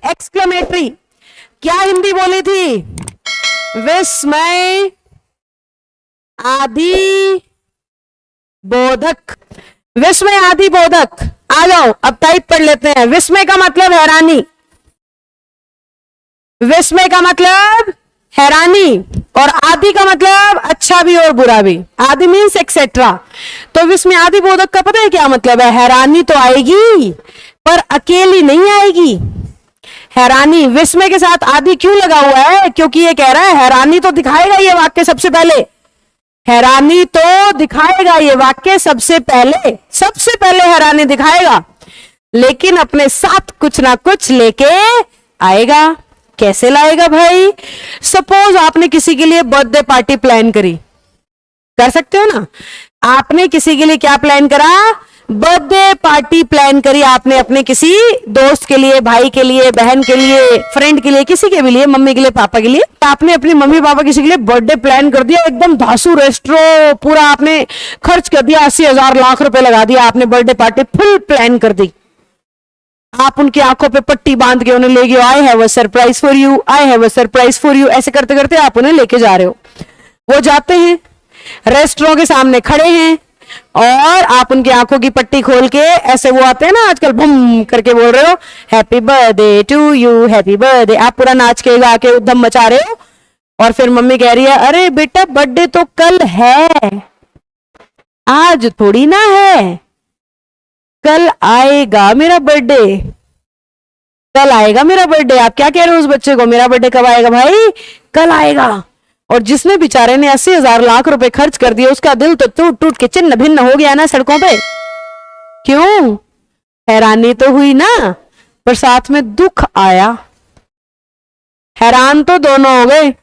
Exclamatory. क्या हिंदी बोली थी? विस्मय आदि बोधक। विस्मय आदि बोधक। आ जाओ अब टाइप कर लेते हैं। विस्मय का मतलब हैरानी, विस्मय का मतलब हैरानी, और आदि का मतलब अच्छा भी और बुरा भी। आदि मीन्स एक्सेट्रा। तो विस्मय आदि बोधक का पता है क्या मतलब है? हैरानी तो आएगी पर अकेली नहीं आएगी। हैरानी, विस्मय के साथ आदि क्यों लगा हुआ है? क्योंकि ये कह रहा है हैरानी तो दिखाएगा ये वाक्य सबसे पहले, हैरानी तो दिखाएगा ये वाक्य सबसे पहले हैरानी दिखाएगा, लेकिन अपने साथ कुछ ना कुछ लेके आएगा। कैसे लाएगा भाई? सपोज आपने किसी के लिए बर्थडे पार्टी प्लान करी, कर सकते हो ना? आपने किसी के लिए क्या प्लान करा? बर्थडे पार्टी प्लान करी आपने अपने किसी दोस्त के लिए, भाई के लिए, बहन के लिए, फ्रेंड के लिए, किसी के भी लिए, मम्मी के लिए, पापा के लिए। आपने अपनी मम्मी पापा किसी के लिए बर्थडे प्लान कर दिया, एकदम धासु रेस्ट्रो पूरा आपने खर्च कर दिया, 80,000 लाख रुपए लगा दिया आपने, बर्थडे पार्टी फुल प्लान कर दी। आप उनकी आंखों पे पट्टी बांध के उन्हें ले गए, I have a surprise for you, I have a surprise for you, ऐसे करते करते आप उन्हें लेके जा रहे हो। वो जाते हैं, रेस्टोरेंट के सामने खड़े हैं, और आप उनकी आंखों की पट्टी खोल के ऐसे, वो आते हैं ना आजकल, बम करके बोल रहे हो happy birthday to you, happy birthday, आप पूरा नाच के गा के उद्यम मचा रहे हो। और फिर मम्मी कह रही है अरे बेटा बर्थडे तो कल है, आज थोड़ी ना है, कल आएगा मेरा बर्थडे, कल आएगा मेरा बर्थडे। आप क्या कह रहे हो उस बच्चे को? मेरा बर्थडे कब आएगा भाई? कल आएगा। और जिसने बेचारे ने 80,000 लाख रुपए खर्च कर दिए, उसका दिल तो टूट टूट के चिन्ह भिन्न हो गया ना सड़कों पे। क्यों? हैरानी तो हुई ना, पर साथ में दुख आया। हैरान तो दोनों हो गए,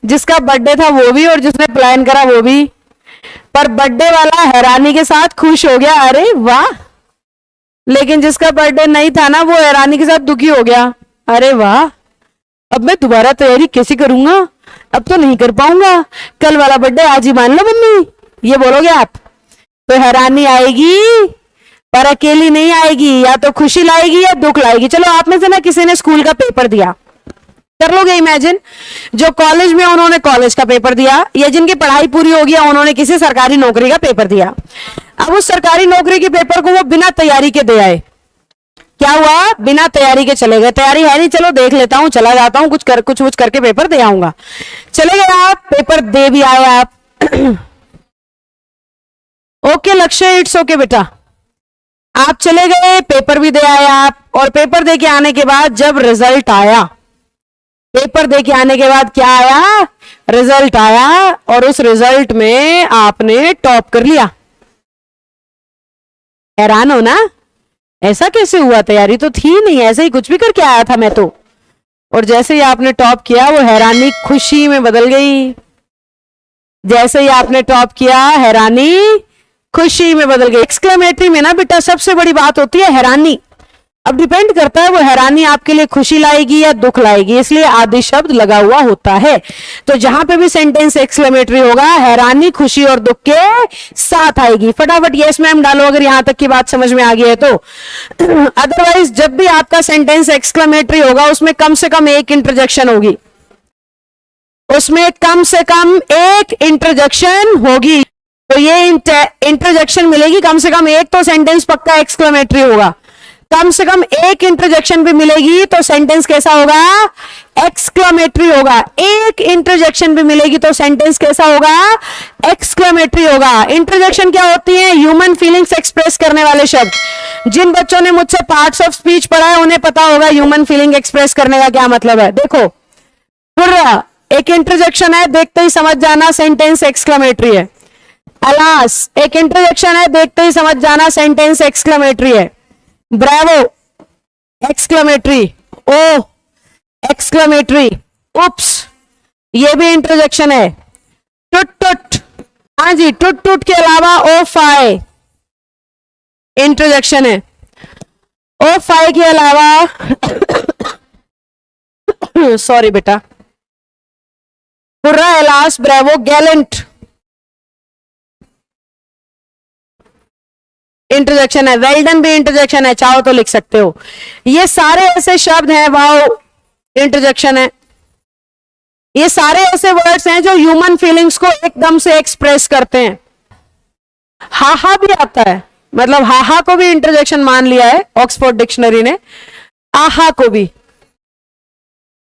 जिसका बर्थडे था वो भी और जिसने प्लान करा वो भी। पर बर्थडे वाला हैरानी के साथ खुश हो गया, अरे वाह। लेकिन जिसका बर्थडे नहीं था ना, वो हैरानी के साथ दुखी हो गया, अरे वाह, अब मैं दोबारा तैयारी कैसे करूंगा, अब तो नहीं कर पाऊंगा, कल वाला बर्थडे आज ही मान लो मम्मी, ये बोलोगे आप। तो हैरानी आएगी पर अकेली नहीं आएगी, या तो खुशी लाएगी या दुख लाएगी। चलो आप में से ना किसी ने स्कूल का पेपर दिया, कर लोगे इमेजिन? जो कॉलेज में उन्होंने कॉलेज का पेपर दिया, या जिनकी पढ़ाई पूरी हो गया उन्होंने किसी सरकारी नौकरी का पेपर दिया। अब उस सरकारी नौकरी के पेपर को वो बिना तैयारी के दे आए। क्या हुआ? बिना तैयारी के चले गए, तैयारी है नहीं, चलो देख लेता हूं, चला जाता हूं, कुछ करके पेपर दे आऊंगा। चले गए आप, पेपर दे भी आए आप। ओके लक्ष्य, इट्स ओके बेटा, आप चले गए, पेपर भी दे आए आप। और पेपर दे के आने के बाद जब रिजल्ट आया, पेपर दे के आने के बाद क्या आया? रिजल्ट आया, और उस रिजल्ट में आपने टॉप कर लिया। हैरान हो ना, ऐसा कैसे हुआ? तैयारी तो थी नहीं, ऐसे ही कुछ भी करके आया था मैं तो। और जैसे ही आपने टॉप किया, वो हैरानी खुशी में बदल गई। जैसे ही आपने टॉप किया, हैरानी खुशी में बदल गई। एक्सक्लेमेटरी में ना बेटा सबसे बड़ी बात होती है हैरानी। अब डिपेंड करता है वो हैरानी आपके लिए खुशी लाएगी या दुख लाएगी, इसलिए आदि शब्द लगा हुआ होता है। तो जहां पे भी सेंटेंस एक्सक्लेमेटरी होगा, हैरानी खुशी और दुख के साथ आएगी। फटाफट यस मैम डालो अगर यहां तक की बात समझ में आ गई है तो। अदरवाइज जब भी आपका सेंटेंस एक्सक्लेमेटरी होगा, उसमें कम से कम एक इंटरजेक्शन होगी, उसमें कम से कम एक इंटरजेक्शन होगी। तो ये इंटरजेक्शन मिलेगी कम से कम एक, तो सेंटेंस पक्का एक्सक्लेमेटरी होगा। कम से कम एक इंटरजेक्शन भी मिलेगी तो सेंटेंस कैसा होगा? एक्सक्लेमेटरी होगा। एक इंटरजेक्शन भी मिलेगी तो सेंटेंस कैसा होगा? एक्सक्लेमेटरी होगा। इंटरजेक्शन क्या होती है? ह्यूमन फीलिंग्स एक्सप्रेस करने वाले शब्द। जिन बच्चों ने मुझसे पार्ट्स ऑफ स्पीच पढ़ा है उन्हें पता होगा ह्यूमन फीलिंग एक्सप्रेस करने का क्या मतलब है। देखो, हुर्रा एक इंटरजेक्शन है, देखते ही समझ जाना सेंटेंस एक्सक्लेमेटरी है। अलास एक इंटरजेक्शन है, देखते ही समझ जाना सेंटेंस एक्सक्लेमेटरी है। ब्रावो एक्सक्लेमेटरी, ओ एक्सक्लेमेटरी, उप्स ये भी इंटरजेक्शन है। टुट टुट, हाँ जी, टुट टुट के अलावा ओ फाई इंटरजेक्शन है। ओ फाई के अलावा सॉरी बेटा, hurrah, alas, Bravo, Gallant interjection है, वेल डन भी इंटरजेक्शन है, चाहो तो लिख सकते हो। ये सारे ऐसे शब्द हैं, वाओ इंटरजेक्शन है। ये सारे ऐसे वर्ड्स हैं जो ह्यूमन फीलिंग्स को एकदम से एक्सप्रेस करते हैं। हाहा भी आता है, मतलब हाहा को भी इंटरजेक्शन मान लिया है ऑक्सफोर्ड डिक्शनरी ने, आहा को भी।